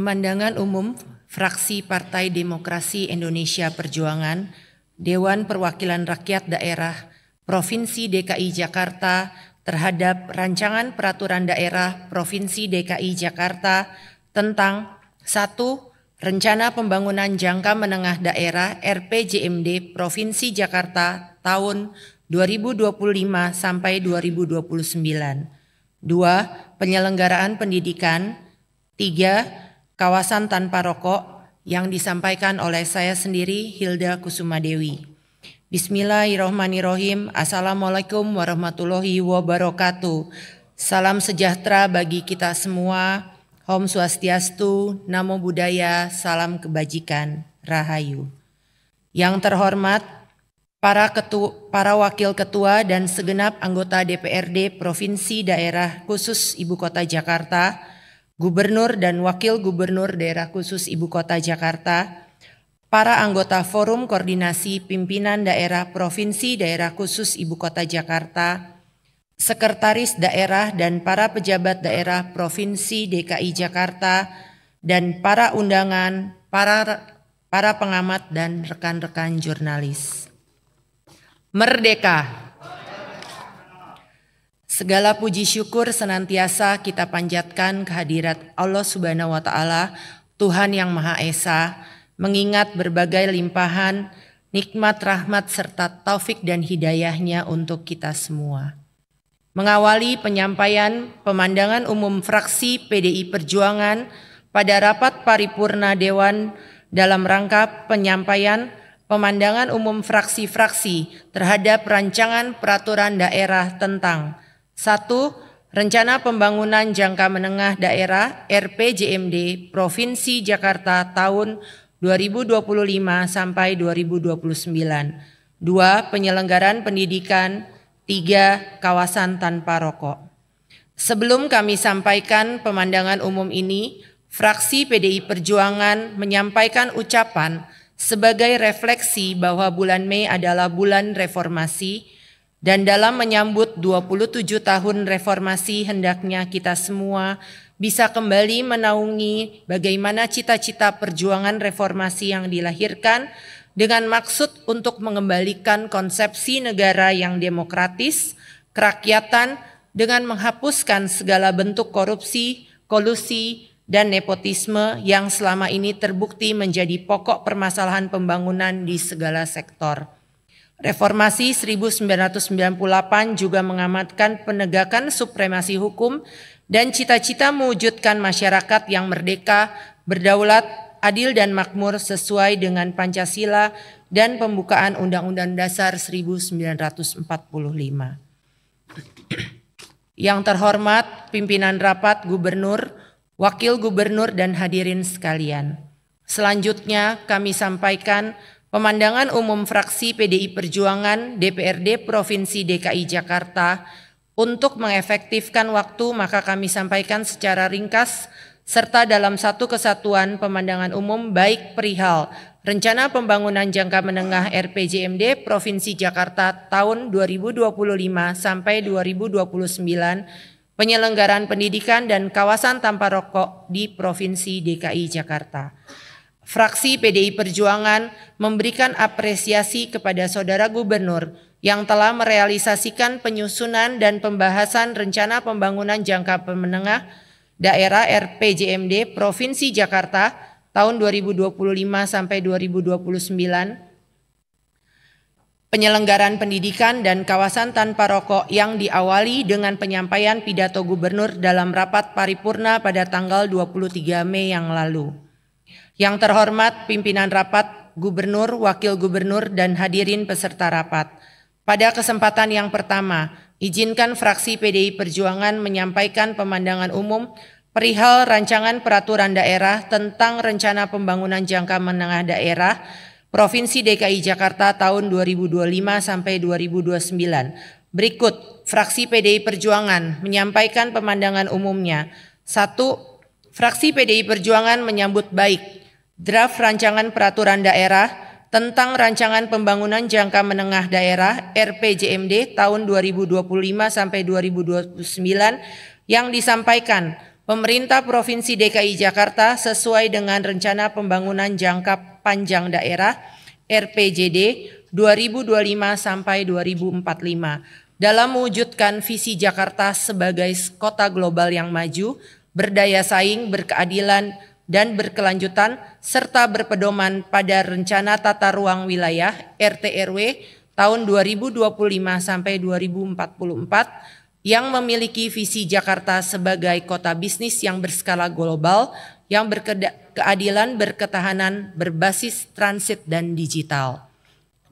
Pemandangan Umum Fraksi Partai Demokrasi Indonesia Perjuangan, Dewan Perwakilan Rakyat Daerah Provinsi DKI Jakarta terhadap Rancangan Peraturan Daerah Provinsi DKI Jakarta tentang 1. Rencana Pembangunan Jangka Menengah Daerah RPJMD Provinsi Jakarta tahun 2025 sampai 2029. 2. Penyelenggaraan pendidikan. 3. Kawasan tanpa rokok yang disampaikan oleh saya sendiri, Hilda Kusumadewi. Bismillahirrahmanirrahim. Assalamualaikum warahmatullahi wabarakatuh. Salam sejahtera bagi kita semua. Om Swastiastu, Namo Buddhaya, salam kebajikan, Rahayu. Yang terhormat para wakil ketua dan segenap anggota DPRD Provinsi Daerah Khusus Ibu Kota Jakarta, Gubernur dan Wakil Gubernur Daerah Khusus Ibu Kota Jakarta, para anggota Forum Koordinasi Pimpinan Daerah Provinsi Daerah Khusus Ibu Kota Jakarta, Sekretaris Daerah dan para pejabat daerah Provinsi DKI Jakarta, dan para undangan, para pengamat dan rekan-rekan jurnalis. Merdeka! Segala puji syukur senantiasa kita panjatkan kehadirat Allah Subhanahu wa Ta'ala, Tuhan yang Maha Esa, mengingat berbagai limpahan, nikmat, rahmat, serta taufik dan hidayahnya untuk kita semua. Mengawali penyampaian pemandangan umum fraksi PDI Perjuangan pada rapat paripurna Dewan dalam rangka penyampaian pemandangan umum fraksi-fraksi terhadap rancangan peraturan daerah tentang 1. Rencana Pembangunan Jangka Menengah Daerah RPJMD Provinsi Jakarta tahun 2025 sampai 2029. 2. Penyelenggaraan pendidikan. 3. Kawasan tanpa rokok. Sebelum kami sampaikan pemandangan umum ini, fraksi PDI Perjuangan menyampaikan ucapan sebagai refleksi bahwa bulan Mei adalah bulan reformasi. Dan dalam menyambut 27 tahun reformasi, hendaknya kita semua bisa kembali menaungi bagaimana cita-cita perjuangan reformasi yang dilahirkan dengan maksud untuk mengembalikan konsepsi negara yang demokratis, kerakyatan, dengan menghapuskan segala bentuk korupsi, kolusi, dan nepotisme yang selama ini terbukti menjadi pokok permasalahan pembangunan di segala sektor. Reformasi 1998 juga mengamatkan penegakan supremasi hukum dan cita-cita mewujudkan masyarakat yang merdeka, berdaulat, adil dan makmur sesuai dengan Pancasila dan pembukaan Undang-Undang Dasar 1945. Yang terhormat pimpinan rapat gubernur, wakil gubernur dan hadirin sekalian. Selanjutnya kami sampaikan pemandangan umum fraksi PDI Perjuangan DPRD Provinsi DKI Jakarta. Untuk mengefektifkan waktu, maka kami sampaikan secara ringkas serta dalam satu kesatuan pemandangan umum baik perihal Rencana Pembangunan Jangka Menengah RPJMD Provinsi Jakarta tahun 2025 sampai 2029, penyelenggaraan pendidikan dan kawasan tanpa rokok di Provinsi DKI Jakarta. Fraksi PDI Perjuangan memberikan apresiasi kepada Saudara Gubernur yang telah merealisasikan penyusunan dan pembahasan Rencana Pembangunan Jangka Menengah Daerah RPJMD Provinsi Jakarta tahun 2025 sampai 2029, penyelenggaraan pendidikan dan kawasan tanpa rokok yang diawali dengan penyampaian pidato Gubernur dalam rapat paripurna pada tanggal 23 Mei yang lalu. Yang terhormat pimpinan rapat, gubernur, wakil gubernur, dan hadirin peserta rapat. Pada kesempatan yang pertama, izinkan fraksi PDI Perjuangan menyampaikan pemandangan umum perihal rancangan peraturan daerah tentang Rencana Pembangunan Jangka Menengah Daerah Provinsi DKI Jakarta tahun 2025 sampai 2029. Berikut fraksi PDI Perjuangan menyampaikan pemandangan umumnya. 1. Fraksi PDI Perjuangan menyambut baik draft rancangan peraturan daerah tentang Rancangan Pembangunan Jangka Menengah Daerah RPJMD tahun 2025 sampai 2029 yang disampaikan pemerintah Provinsi DKI Jakarta sesuai dengan Rencana Pembangunan Jangka Panjang Daerah RPJD 2025 sampai 2045 dalam mewujudkan visi Jakarta sebagai kota global yang maju, berdaya saing, berkeadilan, dan berkelanjutan, serta berpedoman pada Rencana Tata Ruang Wilayah RTRW tahun 2025 sampai 2044 yang memiliki visi Jakarta sebagai kota bisnis yang berskala global, yang berkeadilan, berketahanan, berbasis transit dan digital.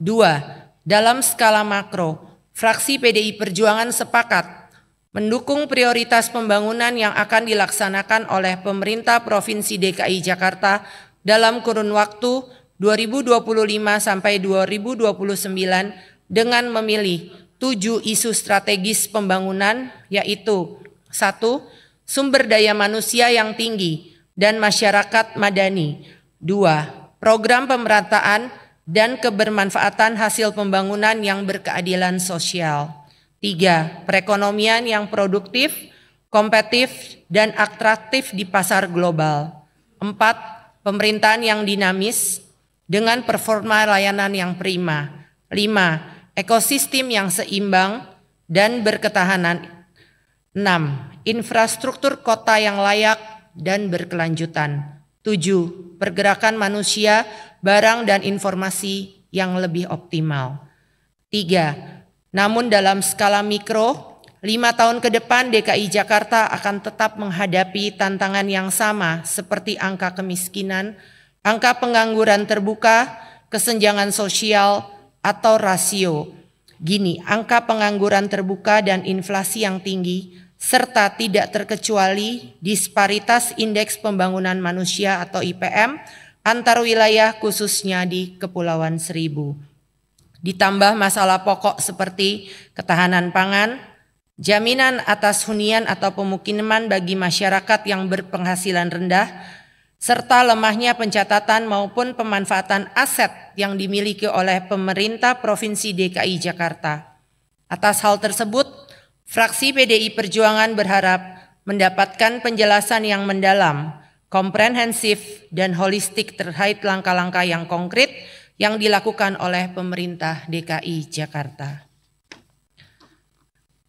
2. Dalam skala makro, fraksi PDI Perjuangan sepakat mendukung prioritas pembangunan yang akan dilaksanakan oleh pemerintah Provinsi DKI Jakarta dalam kurun waktu 2025 sampai 2029 dengan memilih 7 isu strategis pembangunan, yaitu 1. Sumber daya manusia yang tinggi dan masyarakat madani. 2. Program pemerataan dan kebermanfaatan hasil pembangunan yang berkeadilan sosial. 3. Perekonomian yang produktif, kompetitif, dan atraktif di pasar global. 4. Pemerintahan yang dinamis dengan performa layanan yang prima. 5. Ekosistem yang seimbang dan berketahanan. 6. Infrastruktur kota yang layak dan berkelanjutan. 7. Pergerakan manusia, barang dan informasi yang lebih optimal. 3. Namun dalam skala mikro, 5 tahun ke depan DKI Jakarta akan tetap menghadapi tantangan yang sama seperti angka kemiskinan, angka pengangguran terbuka, kesenjangan sosial, atau rasio. Gini, angka pengangguran terbuka dan inflasi yang tinggi, serta tidak terkecuali disparitas indeks pembangunan manusia atau IPM antar wilayah khususnya di Kepulauan Seribu. Ditambah masalah pokok seperti ketahanan pangan, jaminan atas hunian atau pemukiman bagi masyarakat yang berpenghasilan rendah, serta lemahnya pencatatan maupun pemanfaatan aset yang dimiliki oleh pemerintah Provinsi DKI Jakarta. Atas hal tersebut, fraksi PDI Perjuangan berharap mendapatkan penjelasan yang mendalam, komprehensif, dan holistik terkait langkah-langkah yang konkret yang dilakukan oleh pemerintah DKI Jakarta.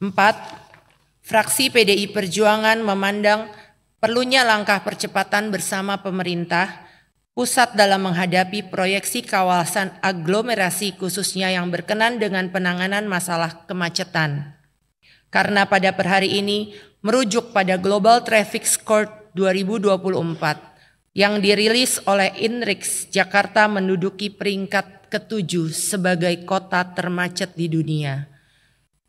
4. Fraksi PDI Perjuangan memandang perlunya langkah percepatan bersama pemerintah pusat dalam menghadapi proyeksi kawasan aglomerasi khususnya yang berkenan dengan penanganan masalah kemacetan. Karena pada per hari ini merujuk pada Global Traffic Score 2024 yang dirilis oleh INRIX, Jakarta menduduki peringkat ke-7 sebagai kota termacet di dunia.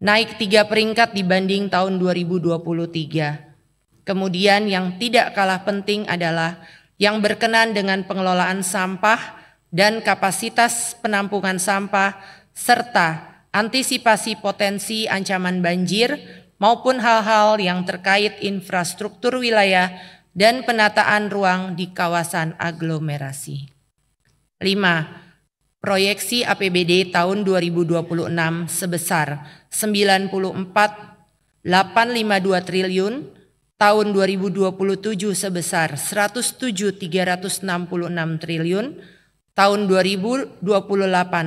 Naik 3 peringkat dibanding tahun 2023. Kemudian yang tidak kalah penting adalah yang berkenan dengan pengelolaan sampah dan kapasitas penampungan sampah serta antisipasi potensi ancaman banjir maupun hal-hal yang terkait infrastruktur wilayah dan penataan ruang di kawasan aglomerasi. 5. Proyeksi APBD tahun 2026 sebesar 94,852 triliun, tahun 2027 sebesar 107,366 triliun, tahun 2028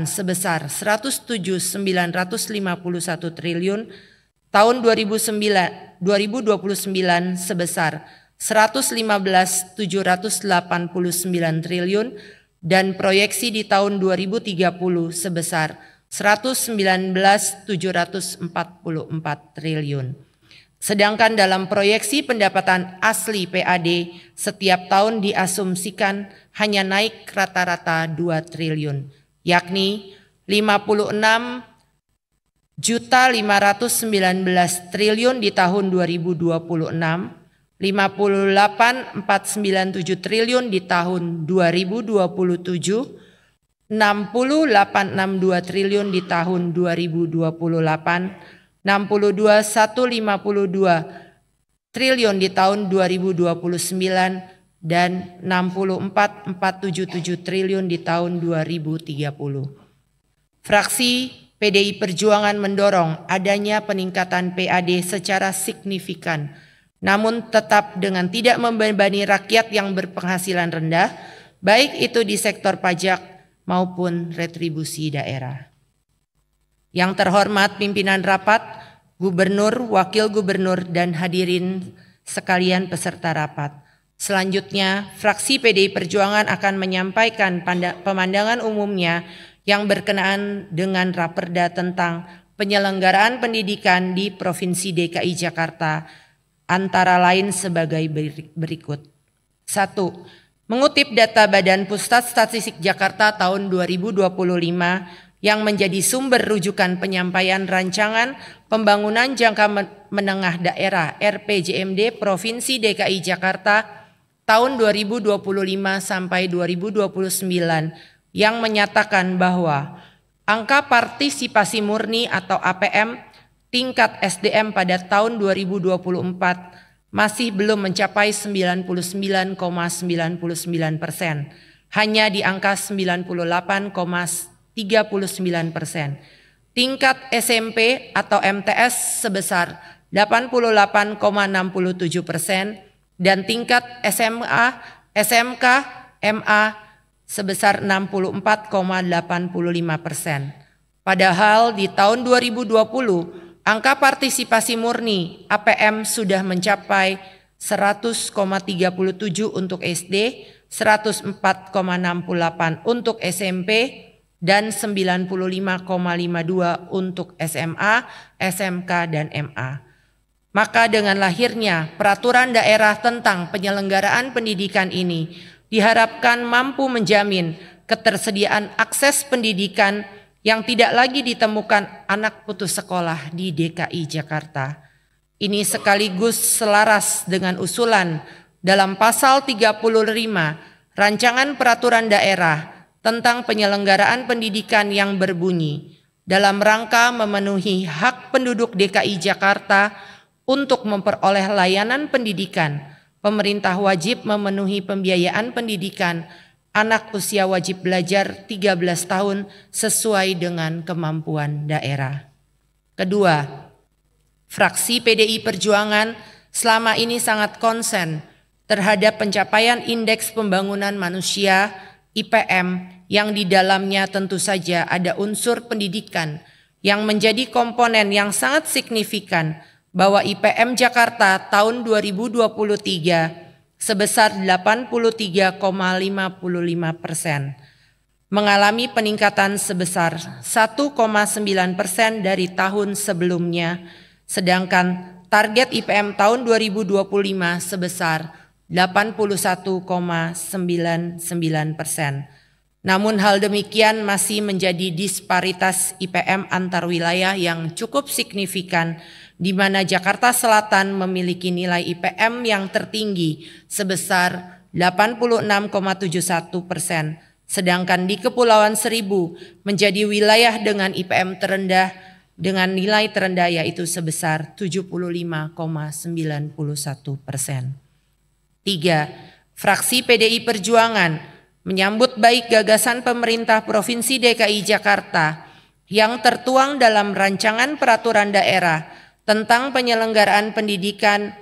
sebesar 107,951 triliun, tahun 2029 sebesar 115,789 triliun, dan proyeksi di tahun 2030 sebesar 119,744 triliun. Sedangkan dalam proyeksi pendapatan asli PAD setiap tahun diasumsikan hanya naik rata-rata 2 triliun, yakni 56,519 triliun di tahun 2026, 58,497 triliun di tahun 2027, 60,862 triliun di tahun 2028, 62,152 triliun di tahun 2029 dan 64,477 triliun di tahun 2030. Fraksi PDI Perjuangan mendorong adanya peningkatan PAD secara signifikan namun tetap dengan tidak membebani rakyat yang berpenghasilan rendah, baik itu di sektor pajak maupun retribusi daerah. Yang terhormat pimpinan rapat, gubernur, wakil gubernur, dan hadirin sekalian peserta rapat. Selanjutnya, fraksi PDI Perjuangan akan menyampaikan pemandangan umumnya yang berkenaan dengan Raperda tentang penyelenggaraan pendidikan di Provinsi DKI Jakarta, antara lain sebagai berikut. 1. Mengutip data Badan Pusat Statistik Jakarta tahun 2025 yang menjadi sumber rujukan penyampaian rancangan pembangunan jangka menengah daerah RPJMD Provinsi DKI Jakarta tahun 2025 sampai 2029 yang menyatakan bahwa angka partisipasi murni atau APM tingkat SDM pada tahun 2024 masih belum mencapai 99,99%, hanya di angka 98,39%. Tingkat SMP atau MTS sebesar 88,67%, dan tingkat SMA, SMK, MA sebesar 64,85%. Padahal di tahun 2020, angka partisipasi murni APM sudah mencapai 100,37 untuk SD, 104,68 untuk SMP, dan 95,52 untuk SMA, SMK, dan MA. Maka dengan lahirnya peraturan daerah tentang penyelenggaraan pendidikan ini diharapkan mampu menjamin ketersediaan akses pendidikan yang tidak lagi ditemukan anak putus sekolah di DKI Jakarta. Ini sekaligus selaras dengan usulan dalam pasal 35 Rancangan Peraturan Daerah tentang penyelenggaraan pendidikan yang berbunyi dalam rangka memenuhi hak penduduk DKI Jakarta untuk memperoleh layanan pendidikan, pemerintah wajib memenuhi pembiayaan pendidikan anak usia wajib belajar 13 tahun sesuai dengan kemampuan daerah. Kedua, fraksi PDI Perjuangan selama ini sangat konsen terhadap pencapaian Indeks Pembangunan Manusia IPM yang di dalamnya tentu saja ada unsur pendidikan yang menjadi komponen yang sangat signifikan, bahwa IPM Jakarta tahun 2023 sebesar 83,55%, mengalami peningkatan sebesar 1,9% dari tahun sebelumnya, sedangkan target IPM tahun 2025 sebesar 81,99%. Namun hal demikian masih menjadi disparitas IPM antar wilayah yang cukup signifikan, di mana Jakarta Selatan memiliki nilai IPM yang tertinggi sebesar 86,71%, sedangkan di Kepulauan Seribu menjadi wilayah dengan IPM terendah dengan nilai terendah yaitu sebesar 75,91%. 3. Fraksi PDI Perjuangan menyambut baik gagasan pemerintah Provinsi DKI Jakarta yang tertuang dalam Rancangan Peraturan Daerah tentang penyelenggaraan pendidikan,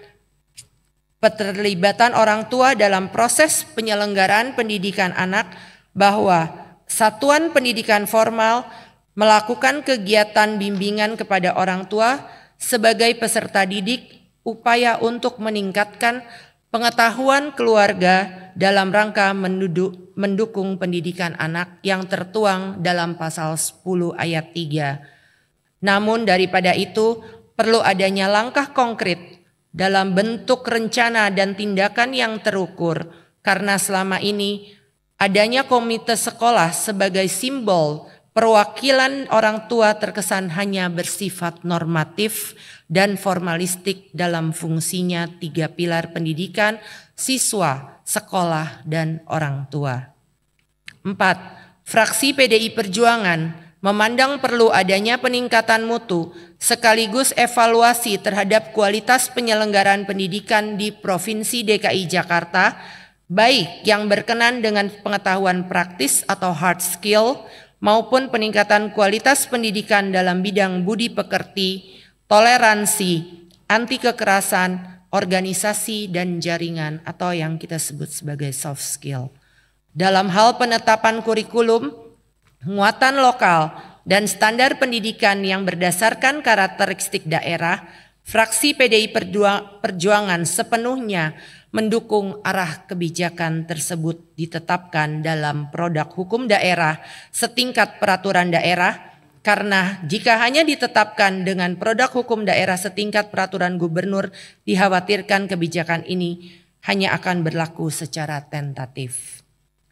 keterlibatan orang tua dalam proses penyelenggaraan pendidikan anak, bahwa satuan pendidikan formal melakukan kegiatan bimbingan kepada orang tua sebagai peserta didik, upaya untuk meningkatkan pengetahuan keluarga dalam rangka mendukung pendidikan anak yang tertuang dalam pasal 10 ayat 3. Namun daripada itu, perlu adanya langkah konkret dalam bentuk rencana dan tindakan yang terukur, karena selama ini adanya komite sekolah sebagai simbol perwakilan orang tua terkesan hanya bersifat normatif dan formalistik dalam fungsinya 3 pilar pendidikan, siswa, sekolah, dan orang tua. 4. Fraksi PDI Perjuangan memandang perlu adanya peningkatan mutu sekaligus evaluasi terhadap kualitas penyelenggaraan pendidikan di Provinsi DKI Jakarta, baik yang berkenan dengan pengetahuan praktis atau hard skill maupun peningkatan kualitas pendidikan dalam bidang budi pekerti, toleransi, anti kekerasan, organisasi, dan jaringan atau yang kita sebut sebagai soft skill. Dalam hal penetapan kurikulum, muatan lokal, dan standar pendidikan yang berdasarkan karakteristik daerah, fraksi PDI Perjuangan sepenuhnya mendukung arah kebijakan tersebut ditetapkan dalam produk hukum daerah setingkat peraturan daerah, karena jika hanya ditetapkan dengan produk hukum daerah setingkat peraturan gubernur, dikhawatirkan kebijakan ini hanya akan berlaku secara tentatif.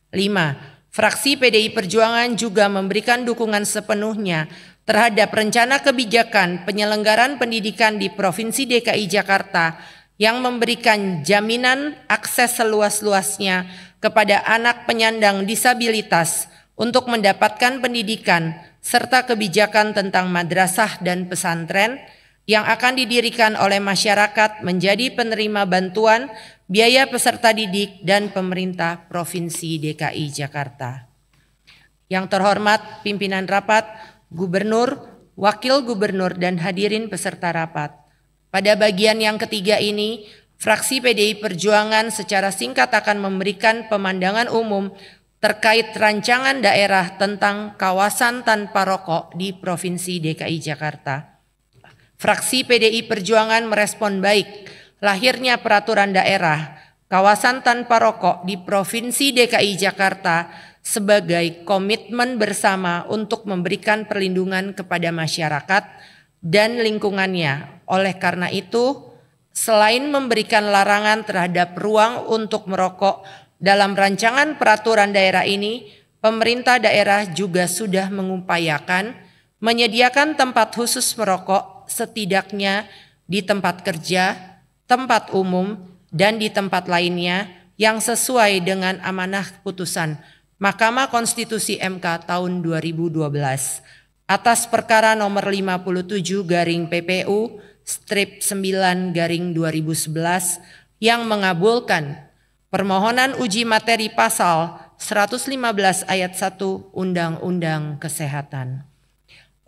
5. Fraksi PDI Perjuangan juga memberikan dukungan sepenuhnya terhadap rencana kebijakan penyelenggaraan pendidikan di Provinsi DKI Jakarta yang memberikan jaminan akses seluas-luasnya kepada anak penyandang disabilitas untuk mendapatkan pendidikan, serta kebijakan tentang madrasah dan pesantren yang akan didirikan oleh masyarakat menjadi penerima bantuan biaya peserta didik dan pemerintah Provinsi DKI Jakarta. Yang terhormat pimpinan rapat, Gubernur, Wakil Gubernur, dan hadirin peserta rapat. Pada bagian yang ketiga ini, fraksi PDI Perjuangan secara singkat akan memberikan pemandangan umum terkait rancangan daerah tentang kawasan tanpa rokok di Provinsi DKI Jakarta. Fraksi PDI Perjuangan merespon baik lahirnya peraturan daerah kawasan tanpa rokok di Provinsi DKI Jakarta sebagai komitmen bersama untuk memberikan perlindungan kepada masyarakat dan lingkungannya. Oleh karena itu, selain memberikan larangan terhadap ruang untuk merokok dalam rancangan peraturan daerah ini, pemerintah daerah juga sudah mengupayakan menyediakan tempat khusus merokok setidaknya di tempat kerja, tempat umum, dan di tempat lainnya yang sesuai dengan amanah putusan Mahkamah Konstitusi MK tahun 2012 atas perkara nomor 57/PPU/9/2011 yang mengabulkan permohonan uji materi pasal 115 ayat 1 Undang-Undang Kesehatan.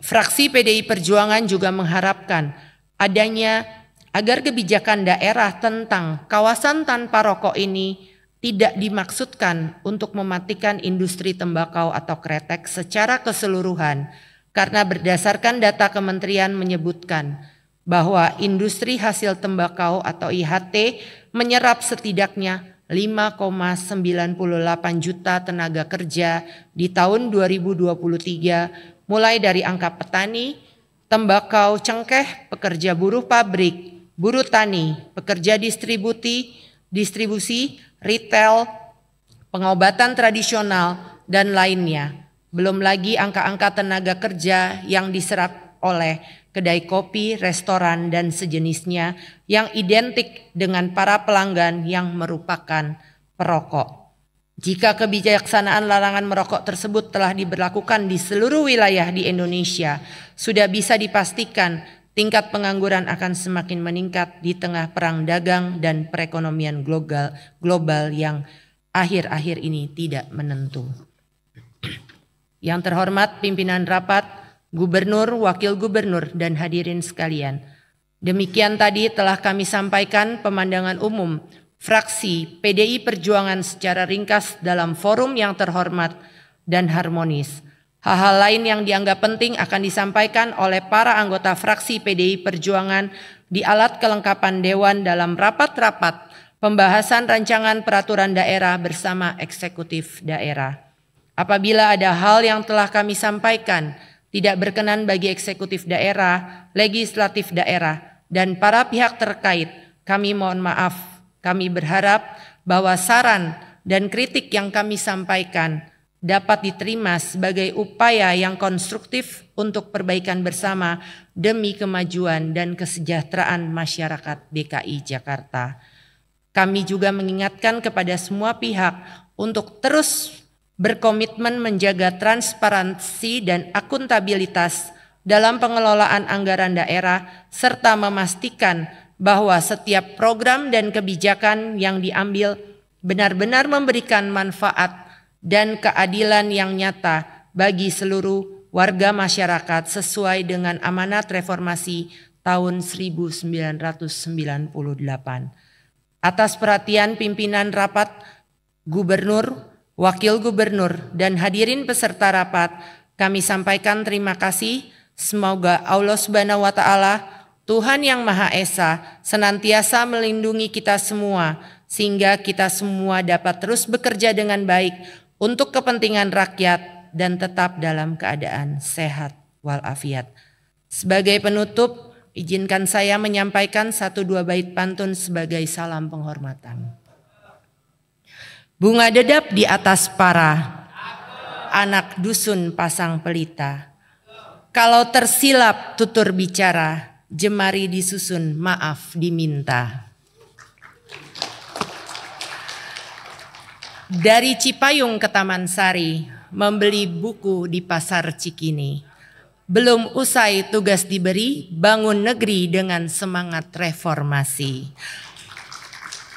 Fraksi PDI Perjuangan juga mengharapkan adanya agar kebijakan daerah tentang kawasan tanpa rokok ini tidak dimaksudkan untuk mematikan industri tembakau atau kretek secara keseluruhan, karena berdasarkan data kementerian menyebutkan bahwa industri hasil tembakau atau IHT menyerap setidaknya 5,98 juta tenaga kerja di tahun 2023, mulai dari angka petani, tembakau, cengkeh, pekerja buruh pabrik, buruh tani, pekerja distribusi, retail, pengobatan tradisional, dan lainnya. Belum lagi angka-angka tenaga kerja yang diserap oleh kedai kopi, restoran, dan sejenisnya yang identik dengan para pelanggan yang merupakan perokok. Jika kebijaksanaan larangan merokok tersebut telah diberlakukan di seluruh wilayah di Indonesia, sudah bisa dipastikan tingkat pengangguran akan semakin meningkat di tengah perang dagang dan perekonomian global yang akhir-akhir ini tidak menentu. Yang terhormat pimpinan rapat, Gubernur, Wakil Gubernur, dan hadirin sekalian. Demikian tadi telah kami sampaikan pemandangan umum fraksi PDI Perjuangan secara ringkas dalam forum yang terhormat dan harmonis. Hal-hal lain yang dianggap penting akan disampaikan oleh para anggota fraksi PDI Perjuangan di alat kelengkapan Dewan dalam rapat-rapat pembahasan rancangan peraturan daerah bersama eksekutif daerah. Apabila ada hal yang telah kami sampaikan tidak berkenan bagi eksekutif daerah, legislatif daerah, dan para pihak terkait, kami mohon maaf. Kami berharap bahwa saran dan kritik yang kami sampaikan dapat diterima sebagai upaya yang konstruktif untuk perbaikan bersama demi kemajuan dan kesejahteraan masyarakat DKI Jakarta. Kami juga mengingatkan kepada semua pihak untuk terus berkomitmen menjaga transparansi dan akuntabilitas dalam pengelolaan anggaran daerah, serta memastikan bahwa setiap program dan kebijakan yang diambil benar-benar memberikan manfaat dan keadilan yang nyata bagi seluruh warga masyarakat sesuai dengan amanat reformasi tahun 1998. Atas perhatian pimpinan rapat, gubernur, wakil gubernur, dan hadirin peserta rapat, kami sampaikan terima kasih. Semoga Allah Subhanahu wa Ta'ala, Tuhan yang Maha Esa, senantiasa melindungi kita semua, sehingga kita semua dapat terus bekerja dengan baik untuk kepentingan rakyat dan tetap dalam keadaan sehat walafiat. Sebagai penutup, izinkan saya menyampaikan 1-2 bait pantun sebagai salam penghormatan. Bunga dedap di atas para, anak dusun pasang pelita. Kalau tersilap tutur bicara, jemari disusun maaf diminta. Dari Cipayung ke Taman Sari, membeli buku di Pasar Cikini. Belum usai tugas diberi, bangun negeri dengan semangat reformasi.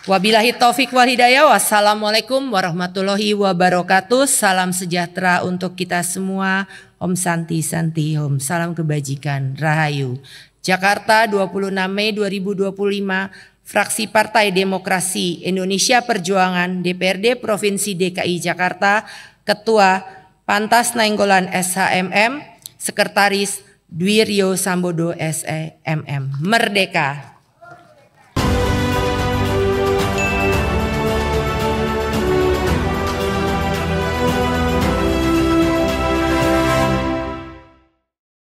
Wabillahi taufik wal hidayah. Wassalamualaikum warahmatullahi wabarakatuh. Salam sejahtera untuk kita semua. Om Santi Santi Om. Salam kebajikan. Rahayu. Jakarta 26 Mei 2025. Fraksi Partai Demokrasi Indonesia Perjuangan DPRD Provinsi DKI Jakarta. Ketua Pantas Nainggolan SHMM. Sekretaris Dwi Rio Sambodo SEMM. Merdeka!